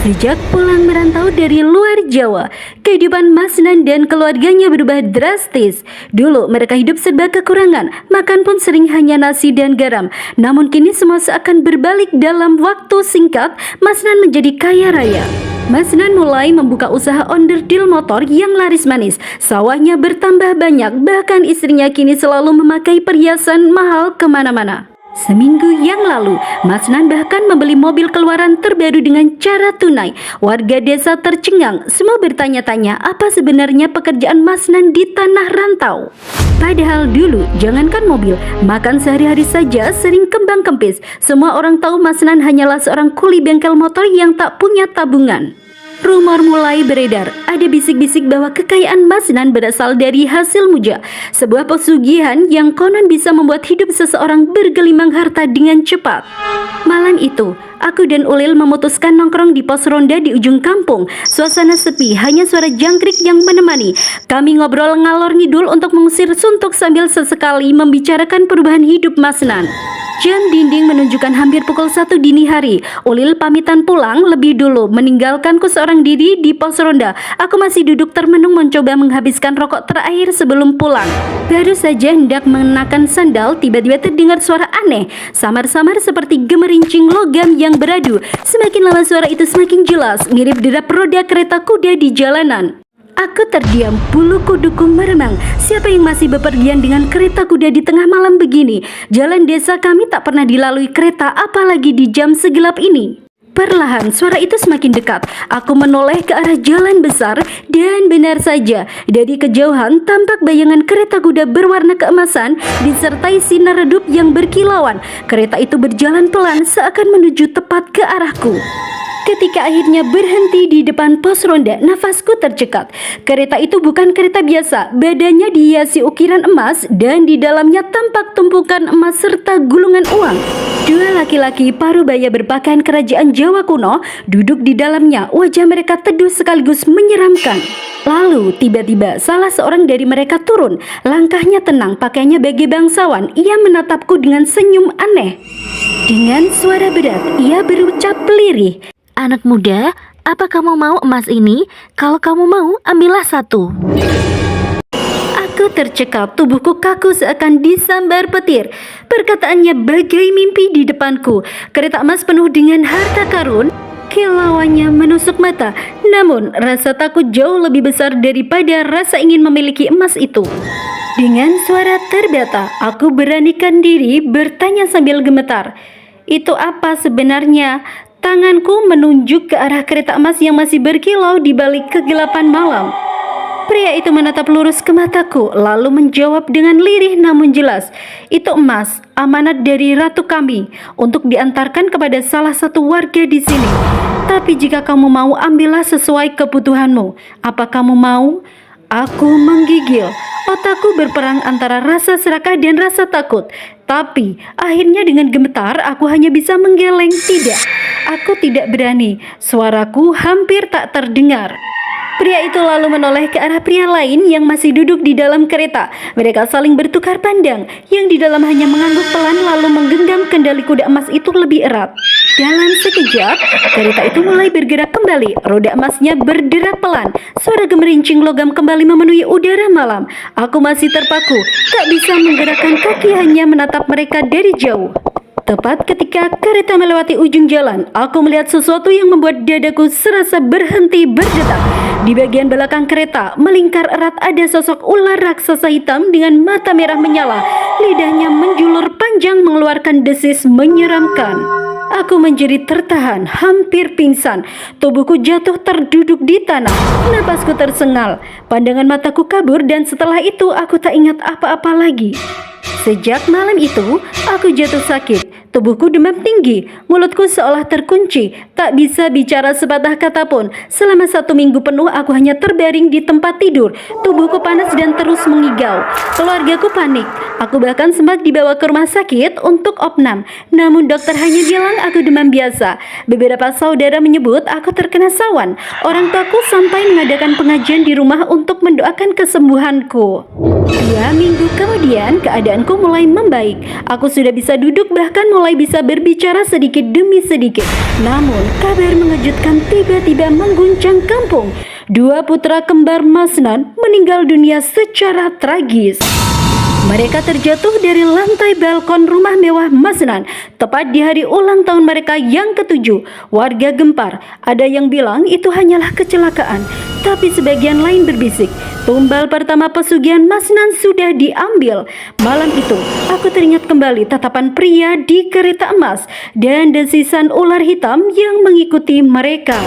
Sejak pulang merantau dari luar Jawa, kehidupan Mas Nan dan keluarganya berubah drastis. Dulu mereka hidup serba kekurangan, makan pun sering hanya nasi dan garam. Namun kini semua seakan berbalik dalam waktu singkat, Mas Nan menjadi kaya raya. Mas Nan mulai membuka usaha onderdil motor yang laris manis. Sawahnya bertambah banyak, bahkan istrinya kini selalu memakai perhiasan mahal kemana-mana. Seminggu yang lalu, Mas Nan bahkan membeli mobil keluaran terbaru dengan cara tunai. Warga desa tercengang, semua bertanya-tanya apa sebenarnya pekerjaan Mas Nan di tanah rantau. Padahal dulu, jangankan mobil, makan sehari-hari saja sering kembang kempis. Semua orang tahu Mas Nan hanyalah seorang kuli bengkel motor yang tak punya tabungan. Rumor mulai beredar, ada bisik-bisik bahwa kekayaan Mas Nan berasal dari hasil muja, sebuah pesugihan yang konon bisa membuat hidup seseorang bergelimang harta dengan cepat. Malam itu, aku dan Ulil memutuskan nongkrong di pos ronda di ujung kampung. Suasana sepi, hanya suara jangkrik yang menemani. Kami ngobrol ngalor ngidul untuk mengusir suntuk sambil sesekali membicarakan perubahan hidup Mas Nan. Jam dinding menunjukkan hampir pukul 1 dini hari. Ulil pamitan pulang lebih dulu, meninggalkanku seorang diri di pos ronda. Aku masih duduk termenung mencoba menghabiskan rokok terakhir sebelum pulang. Baru saja hendak mengenakan sandal, tiba-tiba terdengar suara aneh, samar-samar seperti gemerincing logam yang beradu. Semakin lama suara itu semakin jelas, mirip derap roda kereta kuda di jalanan. Aku terdiam, bulu kuduku meremang. Siapa yang masih bepergian dengan kereta kuda di tengah malam begini? Jalan desa kami tak pernah dilalui kereta, apalagi di jam segelap ini. Perlahan suara itu semakin dekat. Aku menoleh ke arah jalan besar dan benar saja, dari kejauhan tampak bayangan kereta kuda berwarna keemasan disertai sinar redup yang berkilauan. Kereta itu berjalan pelan seakan menuju tepat ke arahku. Ketika akhirnya berhenti di depan pos ronda, nafasku tercekat. Kereta itu bukan kereta biasa, badannya dihiasi ukiran emas dan di dalamnya tampak tumpukan emas serta gulungan uang. Dua laki-laki parubaya berpakaian kerajaan Jawa kuno duduk di dalamnya, wajah mereka teduh sekaligus menyeramkan. Lalu tiba-tiba salah seorang dari mereka turun, langkahnya tenang, pakaiannya bagai bangsawan. Ia menatapku dengan senyum aneh. Dengan suara berat, ia berucap lirih, "Anak muda, apa kamu mau emas ini? Kalau kamu mau, ambillah satu." Aku tercekap, tubuhku kaku seakan disambar petir. Perkataannya bagai mimpi di depanku. Kereta emas penuh dengan harta karun, kilauannya menusuk mata. Namun, rasa takut jauh lebih besar daripada rasa ingin memiliki emas itu. Dengan suara terbata, aku beranikan diri bertanya sambil gemetar, "Itu apa sebenarnya?" Tanganku menunjuk ke arah kereta emas yang masih berkilau di balik kegelapan malam. Pria itu menatap lurus ke mataku, lalu menjawab dengan lirih namun jelas, "Itu emas, amanat dari ratu kami, untuk diantarkan kepada salah satu warga di sini. Tapi jika kamu mau, ambillah sesuai kebutuhanmu. Apa kamu mau?" Aku menggigil. Otakku berperang antara rasa serakah dan rasa takut. Tapi akhirnya dengan gemetar aku hanya bisa menggeleng. Tidak, aku tidak berani. Suaraku hampir tak terdengar. Pria itu lalu menoleh ke arah pria lain yang masih duduk di dalam kereta. Mereka saling bertukar pandang. Yang di dalam hanya mengangguk pelan lalu menggenggam kendali kuda emas itu lebih erat. Dalam sekejap, kereta itu mulai bergerak kembali. Roda emasnya berderak pelan. Suara gemerincing logam kembali memenuhi udara malam. Aku masih terpaku, tak bisa menggerakkan kaki, hanya menatap mereka dari jauh. Tepat ketika kereta melewati ujung jalan, aku melihat sesuatu yang membuat dadaku serasa berhenti berdetak. Di bagian belakang kereta, melingkar erat ada sosok ular raksasa hitam dengan mata merah menyala. Lidahnya menjulur panjang mengeluarkan desis menyeramkan. Aku menjadi tertahan, hampir pingsan. Tubuhku jatuh terduduk di tanah. Napasku tersengal. Pandangan mataku kabur dan setelah itu aku tak ingat apa-apa lagi. Sejak malam itu, aku jatuh sakit. Tubuhku demam tinggi, mulutku seolah terkunci, tak bisa bicara sepatah kata pun. Selama 1 minggu penuh aku hanya terbaring di tempat tidur. Tubuhku panas dan terus mengigau. Keluargaku panik. Aku bahkan sempat dibawa ke rumah sakit untuk opnam. Namun dokter hanya bilang aku demam biasa. Beberapa saudara menyebut aku terkena sawan. Orang tuaku sampai mengadakan pengajian di rumah untuk mendoakan kesembuhanku. 2 minggu kemudian keadaanku mulai membaik. Aku sudah bisa duduk bahkan mulai bisa berbicara sedikit demi sedikit. Namun, kabar mengejutkan tiba-tiba mengguncang kampung. Dua putra kembar Masnan meninggal dunia secara tragis. Mereka terjatuh dari lantai balkon rumah mewah Masnan tepat di hari ulang tahun mereka yang ke-7. Warga gempar, ada yang bilang itu hanyalah kecelakaan, tapi sebagian lain berbisik, tumbal pertama pesugihan Masnan sudah diambil. Malam itu, aku teringat kembali tatapan pria di kereta emas dan desisan ular hitam yang mengikuti mereka.